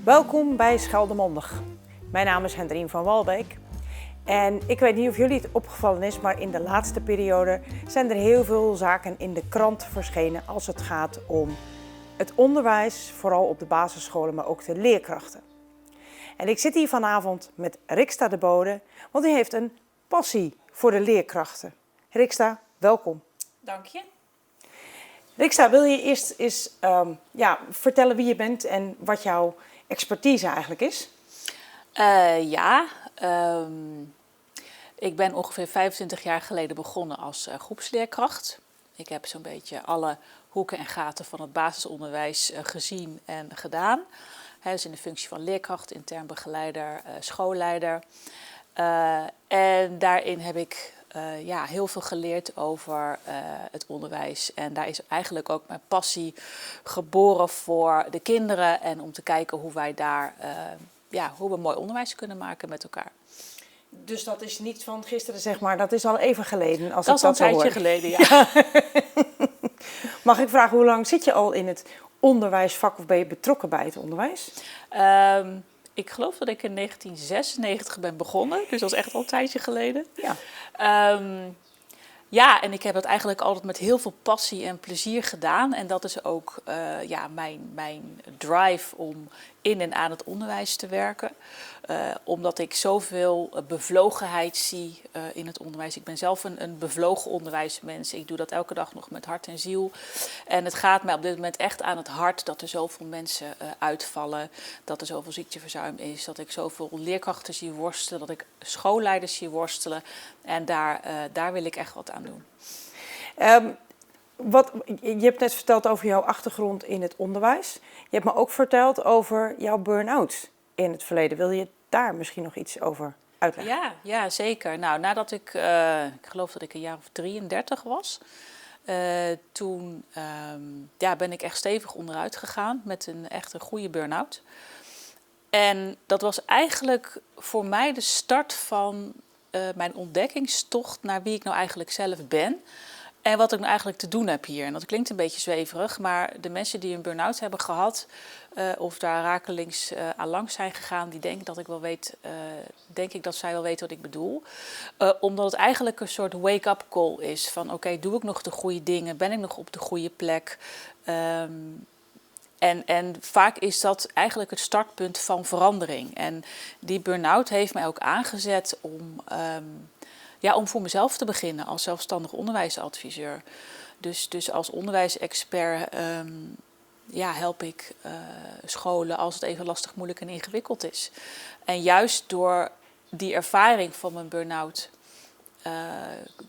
Welkom bij Scheldemondig. Mijn naam is Hendrien van Walbeek. En ik weet niet of jullie het opgevallen is, maar in de laatste periode zijn er heel veel zaken in de krant verschenen als het gaat om het onderwijs, vooral op de basisscholen, maar ook de leerkrachten. En ik zit hier vanavond met Riksta de Bode, want die heeft een passie voor de leerkrachten. Riksta, welkom. Dank je. Riksta, wil je eerst eens vertellen wie je bent en wat jouw expertise eigenlijk is? Ik ben ongeveer 25 jaar geleden begonnen als groepsleerkracht. Ik heb zo'n beetje alle hoeken en gaten van het basisonderwijs gezien en gedaan. Dus in de functie van leerkracht, intern begeleider, schoolleider. En daarin heb ik heel veel geleerd over het onderwijs. En daar is eigenlijk ook mijn passie geboren voor de kinderen. En om te kijken hoe wij daar hoe we mooi onderwijs kunnen maken met elkaar. Dus dat is niet van gisteren, zeg maar. Dat is al even geleden. Dat is al een tijdje geleden, ja. Mag ik vragen, hoe lang zit je al in het onderwijsvak of ben je betrokken bij het onderwijs? Ik geloof dat ik in 1996 ben begonnen. Dus dat is echt al een tijdje geleden. Ja. En ik heb het eigenlijk altijd met heel veel passie en plezier gedaan. En dat is ook mijn drive om in en aan het onderwijs te werken. Omdat ik zoveel bevlogenheid zie in het onderwijs. Ik ben zelf een bevlogen onderwijsmens. Ik doe dat elke dag nog met hart en ziel. En het gaat mij op dit moment echt aan het hart dat er zoveel mensen uitvallen. Dat er zoveel ziekteverzuim is. Dat ik zoveel leerkrachten zie worstelen. Dat ik schoolleiders zie worstelen. En daar wil ik echt wat aan doen. Je hebt net verteld over jouw achtergrond in het onderwijs. Je hebt me ook verteld over jouw burn-out in het verleden. Wil je daar misschien nog iets over uitleggen? Ja, zeker. Nou, nadat ik geloof dat ik een jaar of 33 was, toen ben ik echt stevig onderuit gegaan met een goede burn-out. En dat was eigenlijk voor mij de start van mijn ontdekkingstocht naar wie ik nou eigenlijk zelf ben. En wat ik nou eigenlijk te doen heb hier. En dat klinkt een beetje zweverig, maar de mensen die een burn-out hebben gehad, of daar rakelings aan langs zijn gegaan, die denken dat ik wel weet, denk ik dat zij wel weten wat ik bedoel. Omdat het eigenlijk een soort wake-up call is van oké, doe ik nog de goede dingen? Ben ik nog op de goede plek? En vaak is dat eigenlijk het startpunt van verandering. En die burn-out heeft mij ook aangezet om voor mezelf te beginnen als zelfstandig onderwijsadviseur. Dus als onderwijsexpert help ik scholen als het even lastig, moeilijk en ingewikkeld is. En juist door die ervaring van mijn burn-out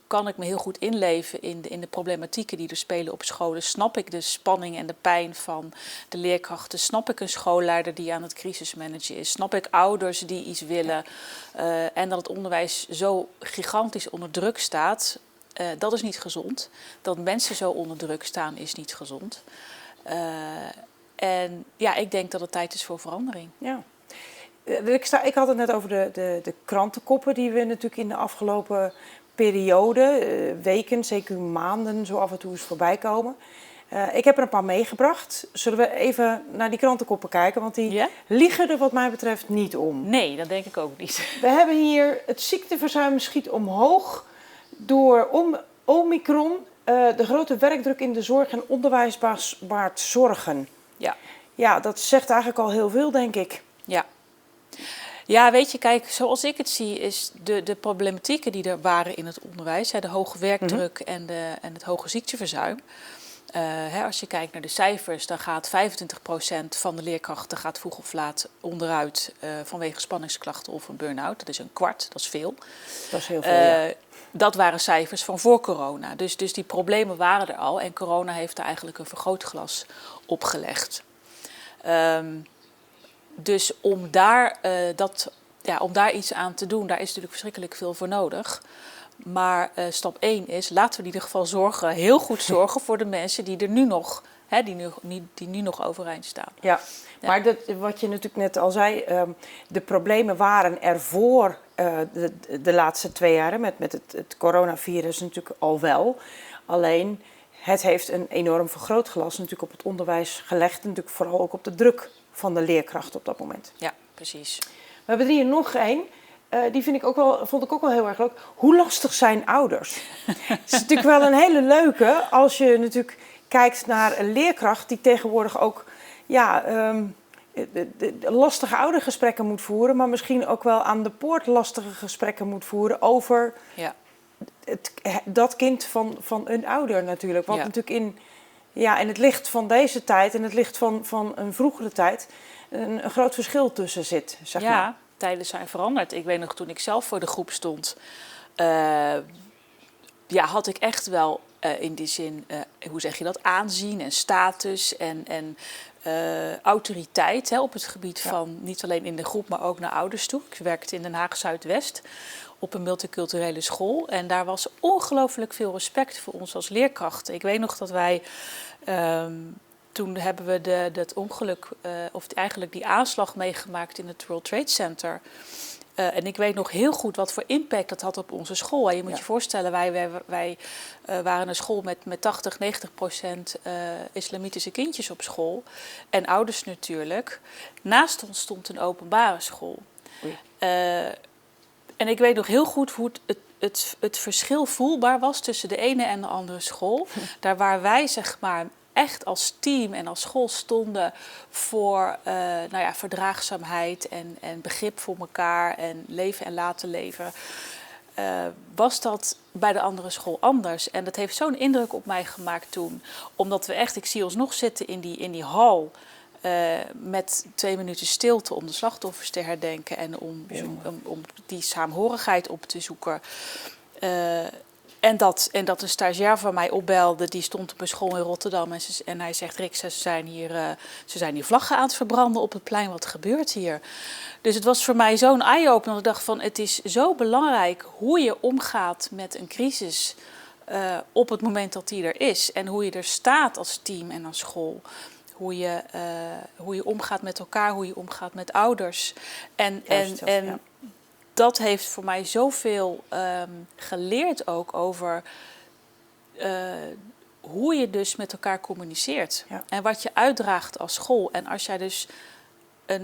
kan ik me heel goed inleven in de problematieken die er spelen op scholen. Snap ik de spanning en de pijn van de leerkrachten? Snap ik een schoolleider die aan het crisismanagen is? Snap ik ouders die iets willen? En dat het onderwijs zo gigantisch onder druk staat, dat is niet gezond. Dat mensen zo onder druk staan is niet gezond. Ik denk dat het tijd is voor verandering. Ja. Ik had het net over de krantenkoppen die we natuurlijk in de afgelopen periode, weken, zeker maanden, zo af en toe eens voorbij komen. Ik heb er een paar meegebracht. Zullen we even naar die krantenkoppen kijken? Want die liegen er wat mij betreft niet om. Nee, dat denk ik ook niet. We hebben hier het ziekteverzuim schiet omhoog door Omicron. De grote werkdruk in de zorg en onderwijs baart zorgen. Ja, dat zegt eigenlijk al heel veel, denk ik. Ja, weet je, kijk, zoals ik het zie is de problematieken die er waren in het onderwijs, de hoge werkdruk en het hoge ziekteverzuim. Als je kijkt naar de cijfers, dan gaat 25% van de leerkrachten gaat vroeg of laat onderuit vanwege spanningsklachten of een burn-out. Dat is een kwart, dat is veel. Dat is heel veel, Dat waren cijfers van voor corona. Dus die problemen waren er al en corona heeft daar eigenlijk een vergrootglas op gelegd. Dus om daar iets aan te doen, daar is natuurlijk verschrikkelijk veel voor nodig. Maar stap 1 is, laten we in ieder geval heel goed zorgen voor de mensen die er nu nog, die nu nog overeind staan. Ja. Maar wat je natuurlijk net al zei, de problemen waren er voor de laatste 2 jaar met het coronavirus natuurlijk al wel. Alleen het heeft een enorm vergrootglas natuurlijk op het onderwijs gelegd. En natuurlijk vooral ook op de druk van de leerkracht op dat moment. Ja, precies. We hebben er hier nog één. Die vond ik ook wel heel erg leuk. Hoe lastig zijn ouders? Het is natuurlijk wel een hele leuke als je natuurlijk kijkt naar een leerkracht die tegenwoordig ook de lastige oudergesprekken moet voeren, maar misschien ook wel aan de poort lastige gesprekken moet voeren over dat kind van een ouder natuurlijk. Wat natuurlijk in het licht van deze tijd en het licht van een vroegere tijd een groot verschil tussen zit, zeg maar. Ja, tijden zijn veranderd. Ik weet nog, toen ik zelf voor de groep stond, had ik echt wel in die zin, hoe zeg je dat, aanzien en status en autoriteit op het gebied van niet alleen in de groep, maar ook naar ouders toe. Ik werkte in Den Haag Zuidwest op een multiculturele school en daar was ongelooflijk veel respect voor ons als leerkrachten. Ik weet nog dat wij toen hebben we dat ongeluk, eigenlijk die aanslag meegemaakt in het World Trade Center. En ik weet nog heel goed wat voor impact dat had op onze school. En je moet je voorstellen, wij waren een school met 80-90% islamitische kindjes op school. En ouders natuurlijk. Naast ons stond een openbare school. En ik weet nog heel goed hoe het verschil voelbaar was tussen de ene en de andere school. Daar waar wij, zeg maar, echt als team en als school stonden voor verdraagzaamheid en begrip voor elkaar en leven en laten leven, was dat bij de andere school anders. En dat heeft zo'n indruk op mij gemaakt toen. Omdat we echt, ik zie ons nog zitten in die hal met 2 minuten stilte om de slachtoffers te herdenken en om die saamhorigheid op te zoeken. En dat een stagiair van mij opbelde, die stond op een school in Rotterdam en hij zegt: Rick, ze zijn hier vlaggen aan het verbranden op het plein, wat gebeurt hier? Dus het was voor mij zo'n eye-opener dat ik dacht van, het is zo belangrijk hoe je omgaat met een crisis op het moment dat die er is. En hoe je er staat als team en als school. Hoe je omgaat met elkaar, hoe je omgaat met ouders. En dat heeft voor mij zoveel geleerd ook over hoe je dus met elkaar communiceert. Ja. En wat je uitdraagt als school. En als jij dus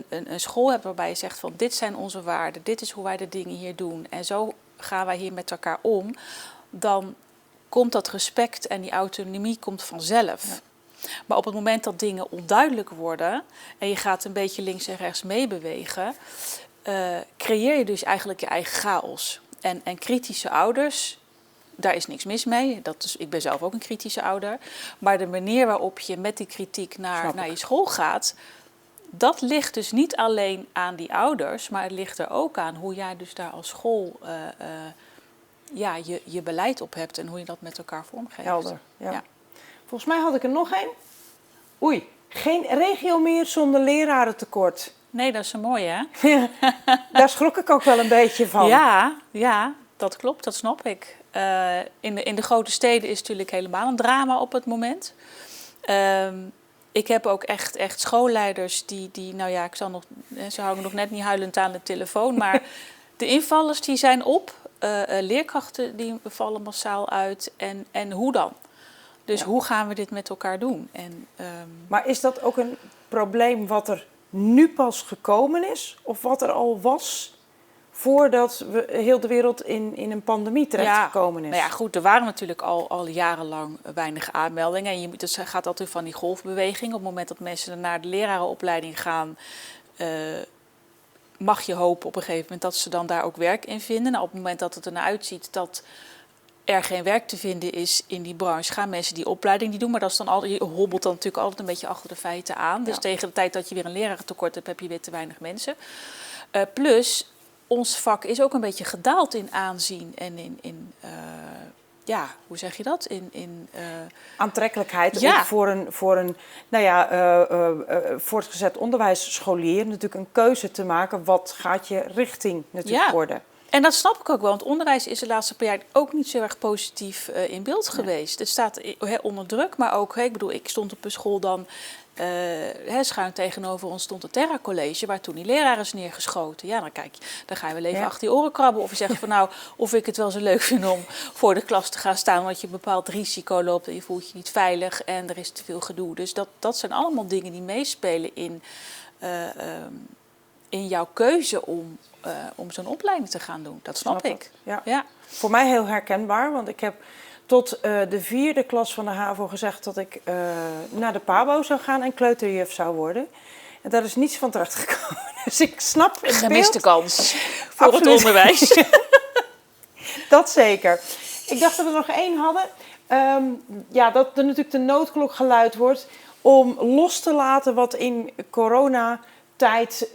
een school hebt waarbij je zegt van, dit zijn onze waarden, dit is hoe wij de dingen hier doen en zo gaan wij hier met elkaar om, dan komt dat respect en die autonomie komt vanzelf. Ja. Maar op het moment dat dingen onduidelijk worden en je gaat een beetje links en rechts meebewegen, creëer je dus eigenlijk je eigen chaos. En kritische ouders, daar is niks mis mee. Ik ben zelf ook een kritische ouder. Maar de manier waarop je met die kritiek naar je school gaat, dat ligt dus niet alleen aan die ouders, maar het ligt er ook aan hoe jij dus daar als school je beleid op hebt en hoe je dat met elkaar vormgeeft. Helder, ja. Volgens mij had ik er nog één. Oei, geen regio meer zonder lerarentekort. Nee, dat is een mooie, hè? Ja, daar schrok ik ook wel een beetje van. Ja, dat klopt, dat snap ik. In de grote steden is natuurlijk helemaal een drama op het moment. Ik heb ook echt schoolleiders die ze hangen nog net niet huilend aan de telefoon, maar de invallers die zijn op. Leerkrachten die vallen massaal uit. En hoe dan? Dus hoe gaan we dit met elkaar doen? Maar is dat ook een probleem wat er nu pas gekomen is? Of wat er al was voordat heel de wereld in een pandemie terechtgekomen is? Nou ja, goed, er waren natuurlijk al jarenlang weinig aanmeldingen. En het gaat altijd van die golfbeweging. Op het moment dat mensen naar de lerarenopleiding gaan, mag je hopen op een gegeven moment dat ze dan daar ook werk in vinden. Nou, op het moment dat het ernaar uitziet dat er geen werk te vinden is in die branche, gaan mensen die opleiding die doen. Maar dat is dan altijd, je hobbelt dan natuurlijk altijd een beetje achter de feiten aan. Dus tegen de tijd dat je weer een lerarentekort hebt, heb je weer te weinig mensen. Plus, ons vak is ook een beetje gedaald in aanzien en hoe zeg je dat? Aantrekkelijkheid voor een voortgezet onderwijsscholier natuurlijk een keuze te maken. Wat gaat je richting natuurlijk worden? En dat snap ik ook wel, want onderwijs is de laatste paar jaar ook niet zo erg positief in beeld geweest. Het staat onder druk, maar ook, ik stond op een school dan, schuin tegenover ons stond het Terra College, waar toen die leraar is neergeschoten. Ja, dan ga je wel even achter je oren krabben. Of je zegt van of ik het wel zo leuk vind om voor de klas te gaan staan, want je een bepaald risico loopt en je voelt je niet veilig en er is te veel gedoe. Dus dat zijn allemaal dingen die meespelen in in jouw keuze om zo'n opleiding te gaan doen. Dat snap ik. Ja. Voor mij heel herkenbaar, want ik heb tot de 4e klas van de HAVO gezegd dat ik naar de PABO zou gaan en kleuterjuf zou worden. En daar is niets van terechtgekomen. Dus ik snap het gemiste beeld. kans voor het onderwijs. Dat zeker. Ik dacht dat we er nog 1 hadden. Dat er natuurlijk de noodklok geluid wordt om los te laten wat in coronatijd,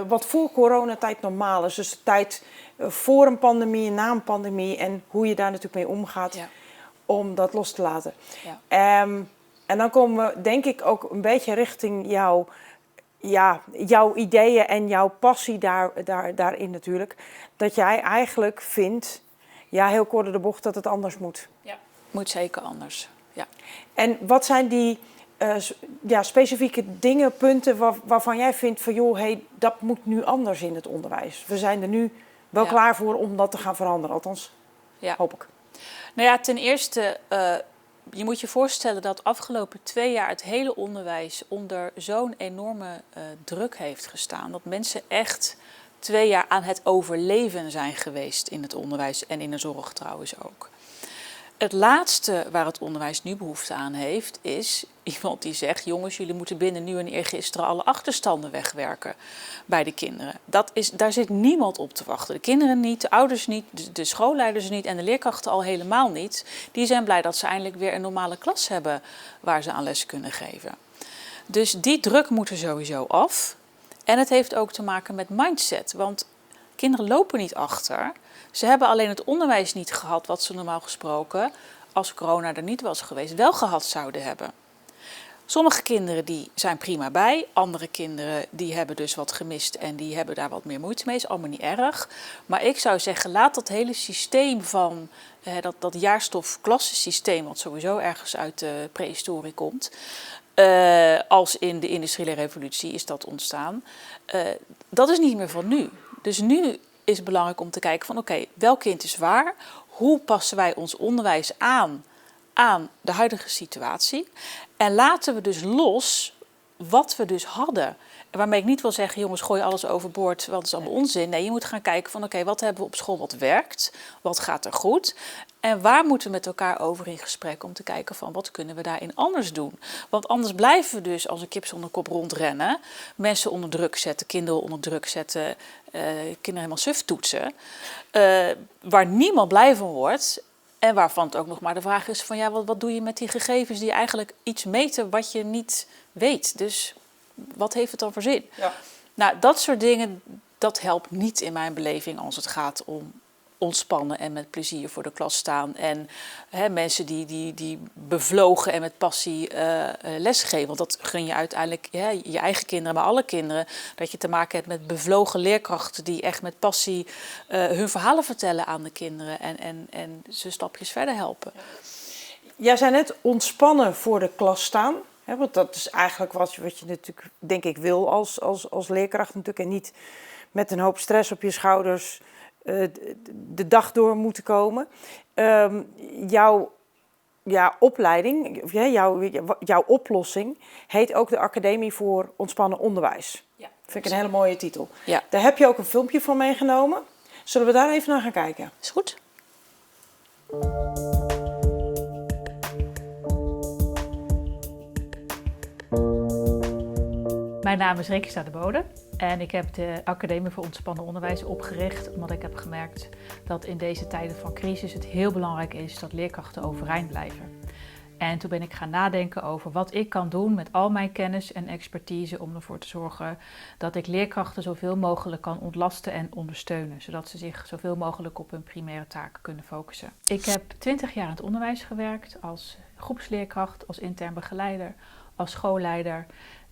wat voor coronatijd normaal is. Dus de tijd voor een pandemie en na een pandemie en hoe je daar natuurlijk mee omgaat, om dat los te laten. Ja. En dan komen we denk ik ook een beetje richting jouw ideeën en jouw passie daarin natuurlijk. Dat jij eigenlijk vindt, heel kort door de bocht, dat het anders moet. Ja, moet zeker anders. Ja. En wat zijn die specifieke dingen, punten waarvan jij vindt van dat moet nu anders in het onderwijs. We zijn er nu wel klaar voor om dat te gaan veranderen, althans hoop ik. Nou ja, ten eerste, je moet je voorstellen dat afgelopen 2 jaar het hele onderwijs onder zo'n enorme druk heeft gestaan. Dat mensen echt 2 jaar aan het overleven zijn geweest in het onderwijs en in de zorg trouwens ook. Het laatste waar het onderwijs nu behoefte aan heeft, is iemand die zegt, jongens, jullie moeten binnen nu en eergisteren alle achterstanden wegwerken bij de kinderen. Daar zit niemand op te wachten. De kinderen niet, de ouders niet, de schoolleiders niet en de leerkrachten al helemaal niet. Die zijn blij dat ze eindelijk weer een normale klas hebben waar ze aan les kunnen geven. Dus die druk moet er sowieso af. En het heeft ook te maken met mindset, want kinderen lopen niet achter. Ze hebben alleen het onderwijs niet gehad wat ze normaal gesproken, als corona er niet was geweest, wel gehad zouden hebben. Sommige kinderen die zijn prima bij, andere kinderen die hebben dus wat gemist en die hebben daar wat meer moeite mee. Is allemaal niet erg. Maar ik zou zeggen, laat dat hele systeem van dat jaarstof-klassensysteem, wat sowieso ergens uit de prehistorie komt, als in de industriële revolutie is dat ontstaan, dat is niet meer van nu. Dus nu is het belangrijk om te kijken van oké, welk kind is waar? Hoe passen wij ons onderwijs aan de huidige situatie? En laten we dus los wat we dus hadden. Waarmee ik niet wil zeggen, jongens, gooi alles overboord, want het is allemaal onzin. Nee, je moet gaan kijken van oké, wat hebben we op school wat werkt? Wat gaat er goed? En waar moeten we met elkaar over in gesprek om te kijken van wat kunnen we daarin anders doen? Want anders blijven we dus als een kip zonder kop rondrennen. Mensen onder druk zetten, kinderen onder druk zetten, kinderen helemaal suf toetsen. Waar niemand blij van wordt. En waarvan het ook nog maar de vraag is van wat doe je met die gegevens die eigenlijk iets meten wat je niet weet. Dus wat heeft het dan voor zin? Ja. Nou, dat soort dingen, dat helpt niet in mijn beleving als het gaat om ontspannen en met plezier voor de klas staan. En mensen die bevlogen en met passie lesgeven. Want dat gun je uiteindelijk je eigen kinderen, maar alle kinderen. Dat je te maken hebt met bevlogen leerkrachten die echt met passie hun verhalen vertellen aan de kinderen. En ze stapjes verder helpen. Jij zei net ontspannen voor de klas staan. Want dat is eigenlijk wat je natuurlijk, denk ik, wil als leerkracht natuurlijk. En niet met een hoop stress op je schouders de dag door moeten komen. Jouw opleiding, jouw oplossing heet ook de Academie voor Ontspannen Onderwijs. Ja, vind ik een hele mooie titel. Ja. Daar heb je ook een filmpje van meegenomen. Zullen we daar even naar gaan kijken? Is goed. Mijn naam is Rekesta de Bode en ik heb de Academie voor Ontspannen Onderwijs opgericht omdat ik heb gemerkt dat in deze tijden van crisis het heel belangrijk is dat leerkrachten overeind blijven. En toen ben ik gaan nadenken over wat ik kan doen met al mijn kennis en expertise om ervoor te zorgen dat ik leerkrachten zoveel mogelijk kan ontlasten en ondersteunen, zodat ze zich zoveel mogelijk op hun primaire taken kunnen focussen. Ik heb 20 jaar in het onderwijs gewerkt als groepsleerkracht, als intern begeleider, als schoolleider.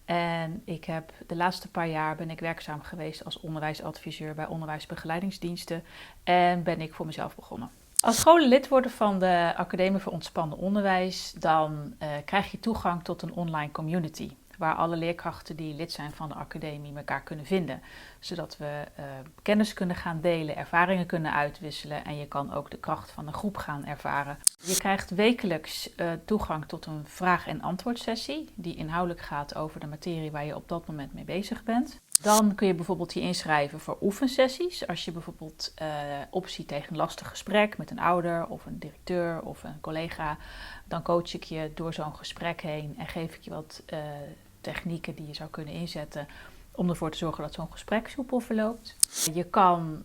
En ik heb de laatste paar jaar ben ik werkzaam geweest als onderwijsadviseur bij onderwijsbegeleidingsdiensten en ben ik voor mezelf begonnen. Als scholenlid worden van de Academie voor Ontspannen Onderwijs, dan krijg je toegang tot een online community. waar alle leerkrachten die lid zijn van de academie elkaar kunnen vinden. Zodat we kennis kunnen gaan delen, ervaringen kunnen uitwisselen en je kan ook de kracht van een groep gaan ervaren. Je krijgt wekelijks toegang tot een vraag- en antwoordsessie die inhoudelijk gaat over de materie waar je op dat moment mee bezig bent. Dan kun je bijvoorbeeld je inschrijven voor oefensessies. Als je bijvoorbeeld opziet tegen een lastig gesprek met een ouder of een directeur of een collega, dan coach ik je door zo'n gesprek heen en geef ik je wat technieken die je zou kunnen inzetten om ervoor te zorgen dat zo'n gesprek soepel verloopt. Je kan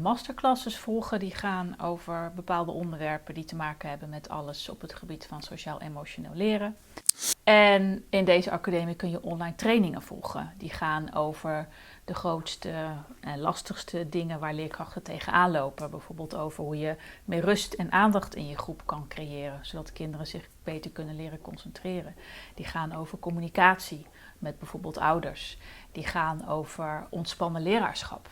masterclasses volgen die gaan over bepaalde onderwerpen die te maken hebben met alles op het gebied van sociaal-emotioneel leren. En in deze academie kun je online trainingen volgen. Die gaan over de grootste en lastigste dingen waar leerkrachten tegenaan lopen. Bijvoorbeeld over hoe je meer rust en aandacht in je groep kan creëren, zodat kinderen zich beter kunnen leren concentreren. Die gaan over communicatie met bijvoorbeeld ouders. Die gaan over ontspannen leraarschap.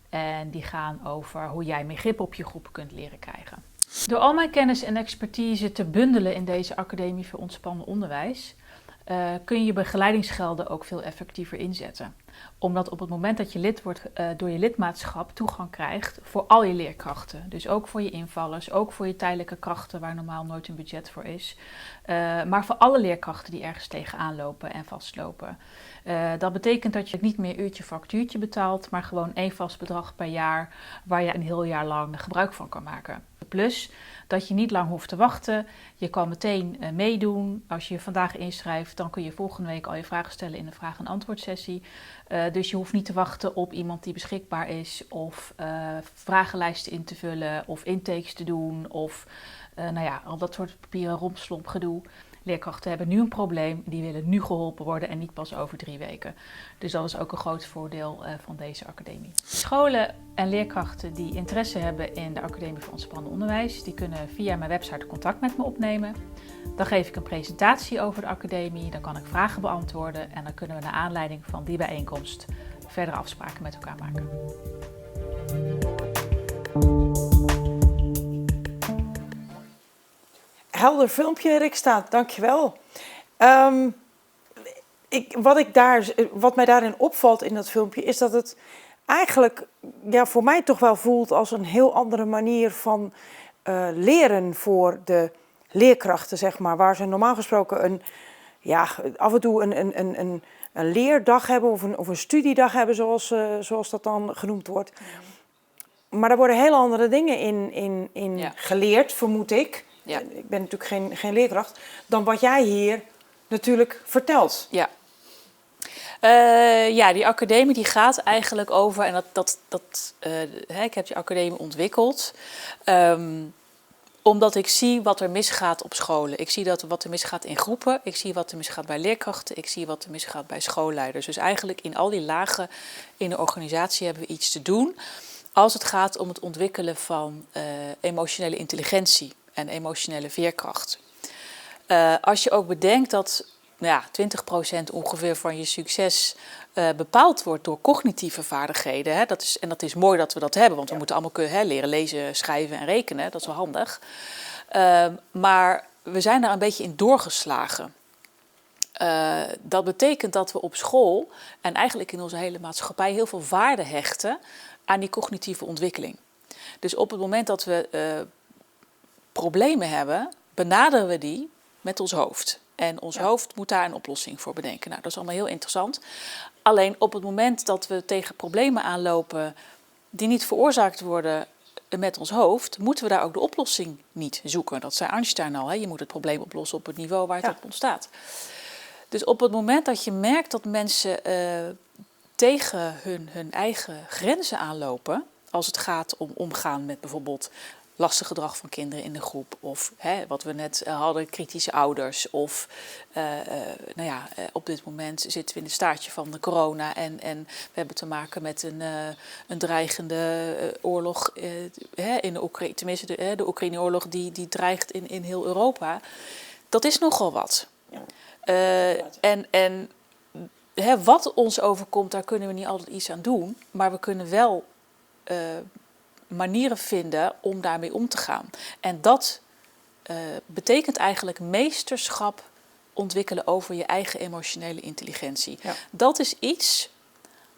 En die gaan over hoe jij meer grip op je groep kunt leren krijgen. Door al mijn kennis en expertise te bundelen in deze Academie voor Ontspannen Onderwijs, kun je je begeleidingsgelden ook veel effectiever inzetten. Omdat op het moment dat je lid wordt, door je lidmaatschap toegang krijgt voor al je leerkrachten. Dus ook voor je invallers, ook voor je tijdelijke krachten waar normaal nooit een budget voor is. Maar voor alle leerkrachten die ergens tegenaan lopen en vastlopen. Dat betekent dat je niet meer uurtje factuurtje betaalt, maar gewoon één vast bedrag per jaar waar je een heel jaar lang gebruik van kan maken. Plus dat je niet lang hoeft te wachten. Je kan meteen meedoen. Als je je vandaag inschrijft, dan kun je volgende week al je vragen stellen in de vraag- en antwoordsessie. Dus je hoeft niet te wachten op iemand die beschikbaar is of vragenlijsten in te vullen of intakes te doen of al dat soort papieren rompslomp gedoe. Leerkrachten hebben nu een probleem, die willen nu geholpen worden en niet pas over 3 weken. Dus dat is ook een groot voordeel van deze academie. Scholen en leerkrachten die interesse hebben in de Academie voor Ontspannen Onderwijs, die kunnen via mijn website contact met me opnemen. Dan geef ik een presentatie over de academie, dan kan ik vragen beantwoorden en dan kunnen we naar aanleiding van die bijeenkomst verdere afspraken met elkaar maken. Helder filmpje, Riksta, dankjewel. Wat mij daarin opvalt in dat filmpje is dat het eigenlijk voor mij toch wel voelt als een heel andere manier van leren voor de leerkrachten, zeg maar. Waar ze normaal gesproken af en toe een leerdag hebben of een studiedag hebben, zoals dat dan genoemd wordt. Maar daar worden hele andere dingen in geleerd, vermoed ik. Ja. Ik ben natuurlijk geen leerkracht, dan wat jij hier natuurlijk vertelt. Ja. Die academie die gaat eigenlijk over, en ik heb die academie ontwikkeld, omdat ik zie wat er misgaat op scholen. Ik zie wat er misgaat in groepen, ik zie wat er misgaat bij leerkrachten, ik zie wat er misgaat bij schoolleiders. Dus eigenlijk in al die lagen in de organisatie hebben we iets te doen als het gaat om het ontwikkelen van emotionele intelligentie en emotionele veerkracht. Als je ook bedenkt dat 20% ongeveer van je succes bepaald wordt door cognitieve vaardigheden. Hè, dat is mooi dat we dat hebben, want we moeten allemaal kunnen leren lezen, schrijven en rekenen. Dat is wel handig. Maar we zijn daar een beetje in doorgeslagen. Dat betekent dat we op school en eigenlijk in onze hele maatschappij heel veel waarde hechten aan die cognitieve ontwikkeling. Dus op het moment dat we problemen hebben, benaderen we die met ons hoofd. En ons hoofd moet daar een oplossing voor bedenken. Nou, dat is allemaal heel interessant. Alleen op het moment dat we tegen problemen aanlopen die niet veroorzaakt worden met ons hoofd, moeten we daar ook de oplossing niet zoeken. Dat zei Einstein al, je moet het probleem oplossen op het niveau waar het op ontstaat. Dus op het moment dat je merkt dat mensen tegen hun eigen grenzen aanlopen, als het gaat om omgaan met bijvoorbeeld lastig gedrag van kinderen in de groep, of wat we net hadden, kritische ouders, of op dit moment zitten we in het staartje van de corona en we hebben te maken met een dreigende oorlog in de Oekraïne, tenminste de Oekraïne-oorlog die dreigt in heel Europa. Dat is nogal wat. Wat ons overkomt, daar kunnen we niet altijd iets aan doen, maar we kunnen wel manieren vinden om daarmee om te gaan. En dat betekent eigenlijk meesterschap ontwikkelen over je eigen emotionele intelligentie. Ja. Dat is iets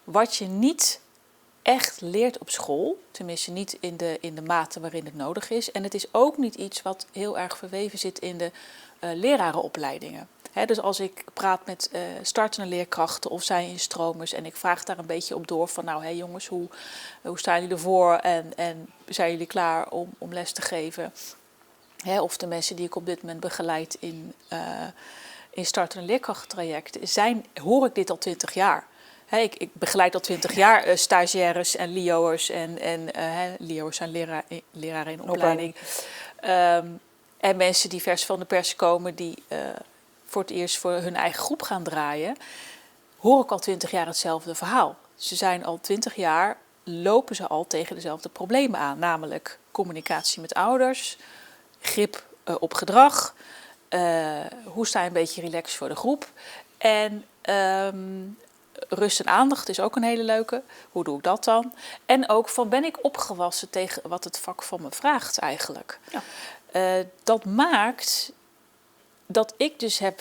wat je niet echt leert op school. Tenminste niet in de mate waarin het nodig is. En het is ook niet iets wat heel erg verweven zit in de lerarenopleidingen. Dus als ik praat met startende leerkrachten of zij in stromers en ik vraag daar een beetje op door van nou, jongens, hoe staan jullie ervoor en zijn jullie klaar om les te geven? Of de mensen die ik op dit moment begeleid in startende leerkrachttrajecten, hoor ik dit al 20 jaar. Ik begeleid al 20 jaar stagiaires en LIO'ers en LIO'ers zijn leraren in opleiding. En mensen die vers van de pers komen die voor het eerst voor hun eigen groep gaan draaien, hoor ik al 20 jaar hetzelfde verhaal. Ze zijn al 20 jaar, lopen ze al tegen dezelfde problemen aan. Namelijk communicatie met ouders, grip op gedrag, hoe sta je een beetje relaxed voor de groep. En rust en aandacht is ook een hele leuke. Hoe doe ik dat dan? En ook van ben ik opgewassen tegen wat het vak van me vraagt eigenlijk. Ja. Dat maakt dat ik dus heb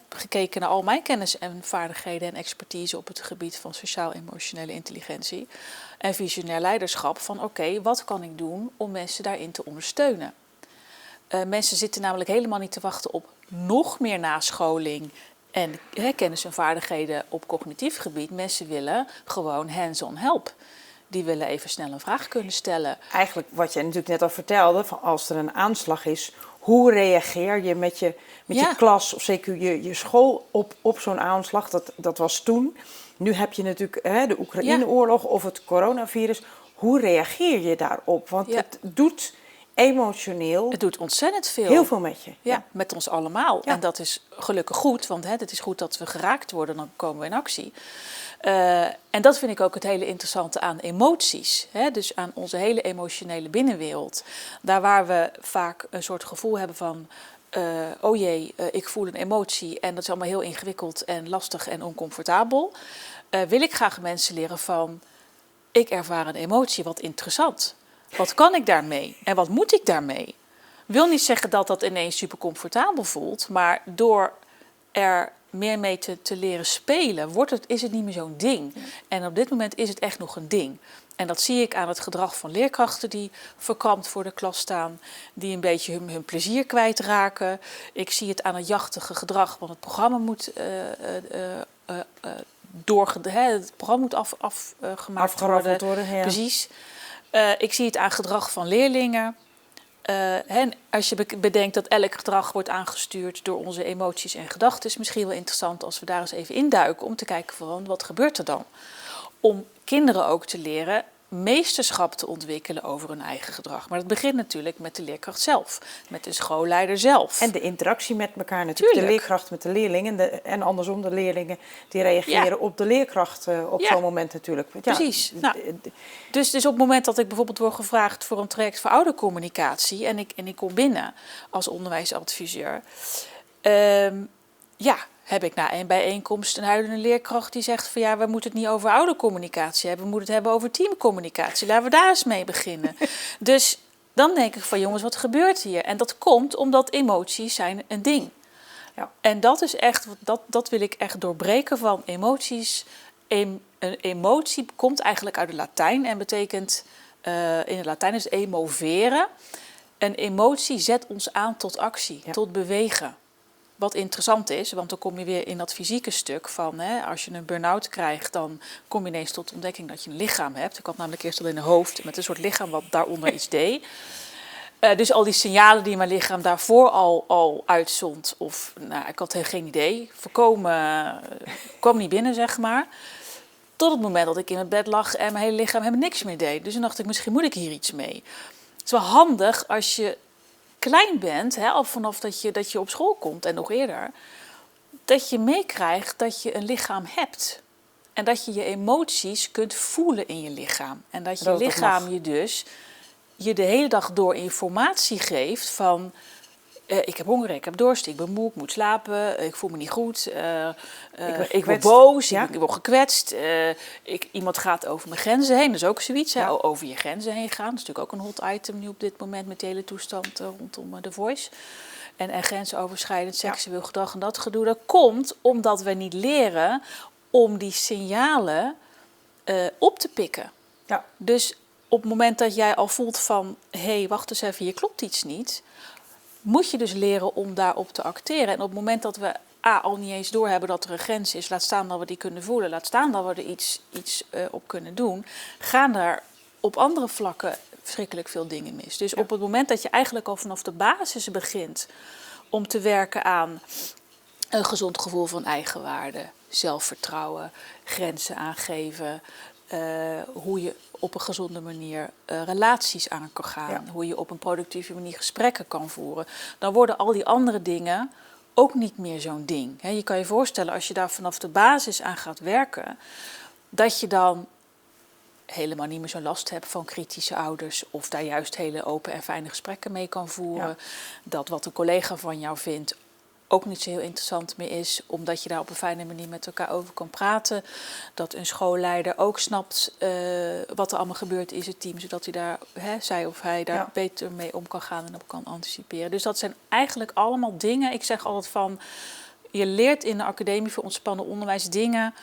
gekeken naar al mijn kennis en vaardigheden en expertise op het gebied van sociaal-emotionele intelligentie en visionair leiderschap. Van oké, wat kan ik doen om mensen daarin te ondersteunen? Mensen zitten namelijk helemaal niet te wachten op nog meer nascholing en kennis en vaardigheden op cognitief gebied. Mensen willen gewoon hands-on help. Die willen even snel een vraag kunnen stellen. Eigenlijk wat jij natuurlijk net al vertelde, van als er een aanslag is, hoe reageer je met je klas of zeker je school op zo'n aanslag? Dat was toen. Nu heb je natuurlijk de Oekraïne-oorlog of het coronavirus. Hoe reageer je daarop? Want het doet emotioneel. Het doet ontzettend veel. Heel veel met je. Ja, met ons allemaal. Ja. En dat is gelukkig goed, want het is goed dat we geraakt worden, dan komen we in actie. En dat vind ik ook het hele interessante aan emoties. Dus aan onze hele emotionele binnenwereld. Daar waar we vaak een soort gevoel hebben van oh jee, ik voel een emotie en dat is allemaal heel ingewikkeld en lastig en oncomfortabel. Wil ik graag mensen leren van, ik ervaar een emotie, wat interessant. Wat kan ik daarmee en wat moet ik daarmee? Wil niet zeggen dat dat ineens super comfortabel voelt, maar door er meer mee te leren spelen, is het niet meer zo'n ding. Ja. En op dit moment is het echt nog een ding. En dat zie ik aan het gedrag van leerkrachten die verkrampt voor de klas staan, die een beetje hun plezier kwijtraken. Ik zie het aan het jachtige gedrag, want het programma moet het programma moet afgemaakt worden. Ja. Precies. Ik zie het aan gedrag van leerlingen. Als je bedenkt dat elk gedrag wordt aangestuurd door onze emoties en gedachten, is misschien wel interessant als we daar eens even induiken om te kijken van wat gebeurt er dan. Om kinderen ook te leren meesterschap te ontwikkelen over hun eigen gedrag. Maar dat begint natuurlijk met de leerkracht zelf, met de schoolleider zelf. En de interactie met elkaar natuurlijk. Tuurlijk. De leerkracht met de leerlingen en andersom de leerlingen die reageren op de leerkracht op zo'n moment natuurlijk. Ja, precies. Dus op het moment dat ik bijvoorbeeld word gevraagd voor een traject voor oudercommunicatie en ik kom binnen als onderwijsadviseur, heb ik na een bijeenkomst een huilende leerkracht die zegt van we moeten het niet over oudercommunicatie hebben, we moeten het hebben over teamcommunicatie. Laten we daar eens mee beginnen. Dus dan denk ik van jongens, wat gebeurt hier? En dat komt omdat emoties zijn een ding. Ja. En dat is echt, dat wil ik echt doorbreken van emoties. Een emotie komt eigenlijk uit het Latijn en betekent, in het Latijn is emoveren. Een emotie zet ons aan tot actie, tot bewegen. Wat interessant is, want dan kom je weer in dat fysieke stuk van, als je een burn-out krijgt, dan kom je ineens tot de ontdekking dat je een lichaam hebt. Ik had namelijk eerst al in een hoofd met een soort lichaam wat daaronder iets deed. Dus al die signalen die mijn lichaam daarvoor al uitzond, of ik had geen idee, kwam niet binnen zeg maar. Tot het moment dat ik in mijn bed lag en mijn hele lichaam helemaal niks meer deed. Dus dan dacht ik, misschien moet ik hier iets mee. Het is wel handig als je klein bent, al vanaf dat je op school komt en nog eerder, dat je meekrijgt dat je een lichaam hebt. En dat je je emoties kunt voelen in je lichaam. En dat je lichaam je de hele dag door informatie geeft van, ik heb honger, ik heb dorst, ik ben moe, ik moet slapen, ik voel me niet goed, ik word boos, ik word gekwetst, iemand gaat over mijn grenzen heen, dat is ook zoiets, over je grenzen heen gaan. Dat is natuurlijk ook een hot item nu op dit moment met de hele toestand rondom The Voice. en grensoverschrijdend seksueel gedrag en dat gedoe. Dat komt omdat we niet leren om die signalen op te pikken. Ja. Dus op het moment dat jij al voelt van, hé, wacht eens even, hier klopt iets niet, moet je dus leren om daarop te acteren. En op het moment dat we al niet eens doorhebben dat er een grens is, laat staan dat we die kunnen voelen, laat staan dat we er iets op kunnen doen, gaan er op andere vlakken verschrikkelijk veel dingen mis. Dus op het moment dat je eigenlijk al vanaf de basis begint om te werken aan een gezond gevoel van eigenwaarde, zelfvertrouwen, grenzen aangeven, hoe je op een gezonde manier relaties aan kan gaan, hoe je op een productieve manier gesprekken kan voeren, dan worden al die andere dingen ook niet meer zo'n ding. Je kan je voorstellen, als je daar vanaf de basis aan gaat werken, dat je dan helemaal niet meer zo'n last hebt van kritische ouders, of daar juist hele open en fijne gesprekken mee kan voeren. Ja. Dat wat een collega van jou vindt ook niet zo heel interessant meer is, omdat je daar op een fijne manier met elkaar over kan praten. Dat een schoolleider ook snapt wat er allemaal gebeurt in zijn team, zodat hij daar, zij of hij daar beter mee om kan gaan en op kan anticiperen. Dus dat zijn eigenlijk allemaal dingen. Ik zeg altijd van, je leert in de Academie voor Ontspannen Onderwijs dingen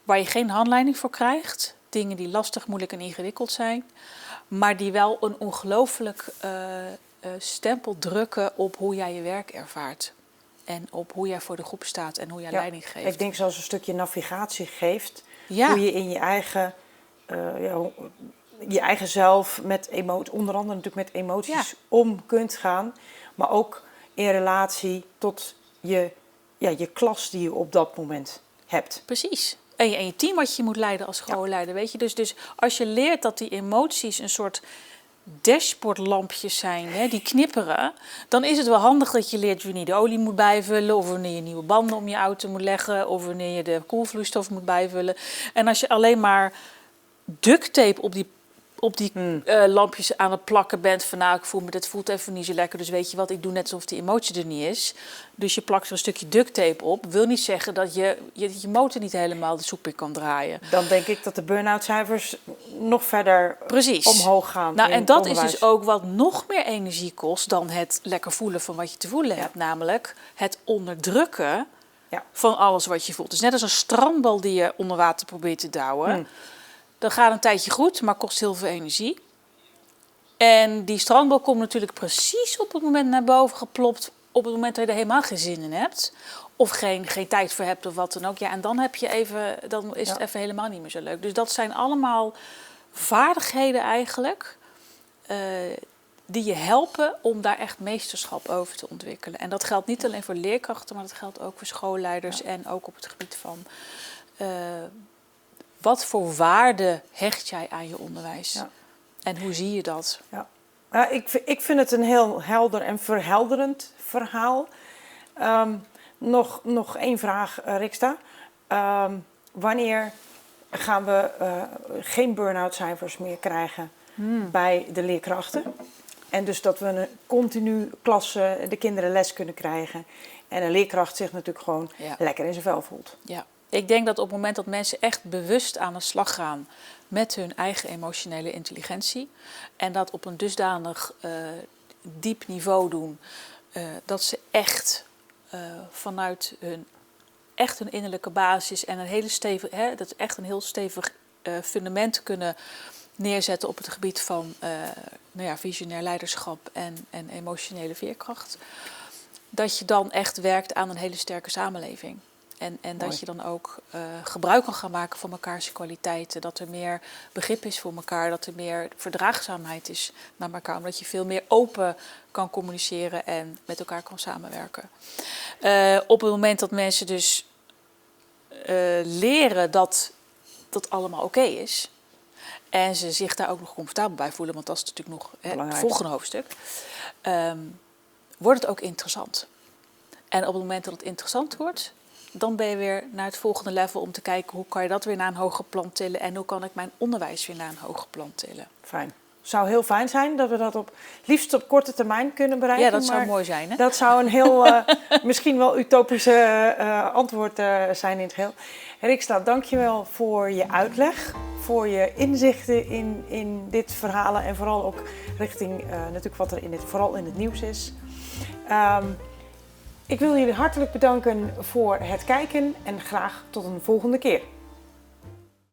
waar je geen handleiding voor krijgt. Dingen die lastig, moeilijk en ingewikkeld zijn, maar die wel een ongelooflijk stempel drukken op hoe jij je werk ervaart. En op hoe jij voor de groep staat en hoe jij leiding geeft. Ik denk zoals een stukje navigatie geeft. Hoe je in je eigen zelf met emoties, onder andere natuurlijk met emoties om kunt gaan. Maar ook in relatie tot je klas die je op dat moment hebt. Precies. En je team wat je moet leiden als schoolleider, weet je. Dus als je leert dat die emoties een soort dashboardlampjes zijn, die knipperen, dan is het wel handig dat je leert wanneer je de olie moet bijvullen, of wanneer je nieuwe banden om je auto moet leggen, of wanneer je de koelvloeistof moet bijvullen. En als je alleen maar duct tape op die lampjes aan het plakken bent van, nou, dit voelt even niet zo lekker, dus weet je wat, ik doe net alsof die emotie er niet is. Dus je plakt er een stukje duct tape op. Wil niet zeggen dat je motor niet helemaal de soep in kan draaien. Dan denk ik dat de burn-out cijfers nog verder omhoog gaan. Nou, en dat onderwijs is dus ook wat nog meer energie kost dan het lekker voelen van wat je te voelen hebt. Namelijk het onderdrukken van alles wat je voelt. Dus net als een strandbal die je onder water probeert te douwen. Dat gaat een tijdje goed, maar kost heel veel energie. En die strandbal komt natuurlijk precies op het moment naar boven geplopt, op het moment dat je er helemaal geen zin in hebt. Of geen tijd voor hebt of wat dan ook. Ja, en dan is het even helemaal niet meer zo leuk. Dus dat zijn allemaal vaardigheden eigenlijk die je helpen om daar echt meesterschap over te ontwikkelen. En dat geldt niet alleen voor leerkrachten, maar dat geldt ook voor schoolleiders en ook op het gebied van wat voor waarde hecht jij aan je onderwijs? Ja. En hoe zie je dat? Ja. Ik vind het een heel helder en verhelderend verhaal. Nog één vraag, Riksta. Wanneer gaan we geen burn-out cijfers meer krijgen bij de leerkrachten? En dus dat we continu klassen de kinderen les kunnen krijgen. En een leerkracht zich natuurlijk gewoon lekker in zijn vel voelt. Ja. Ik denk dat op het moment dat mensen echt bewust aan de slag gaan met hun eigen emotionele intelligentie en dat op een dusdanig diep niveau doen, dat ze echt vanuit hun innerlijke basis en een hele heel stevig fundament kunnen neerzetten op het gebied van visionair leiderschap en emotionele veerkracht, dat je dan echt werkt aan een hele sterke samenleving. En dat je dan ook gebruik kan gaan maken van elkaars kwaliteiten. Dat er meer begrip is voor elkaar. Dat er meer verdraagzaamheid is naar elkaar. Omdat je veel meer open kan communiceren en met elkaar kan samenwerken. Op het moment dat mensen dus leren dat dat allemaal oké is. En ze zich daar ook nog comfortabel bij voelen. Want dat is natuurlijk nog het volgende hoofdstuk. Wordt het ook interessant. En op het moment dat het interessant wordt, dan ben je weer naar het volgende level om te kijken hoe kan je dat weer naar een hoger plan tillen en hoe kan ik mijn onderwijs weer naar een hoger plan tillen. Fijn. Het zou heel fijn zijn dat we dat liefst op korte termijn kunnen bereiken. Ja, dat zou mooi zijn. Hè? Dat zou een heel, misschien wel utopische antwoord zijn in het geheel. Riksta, dankjewel voor je uitleg, voor je inzichten in dit verhaal en vooral ook richting natuurlijk wat er vooral in het nieuws is. Ik wil jullie hartelijk bedanken voor het kijken en graag tot een volgende keer.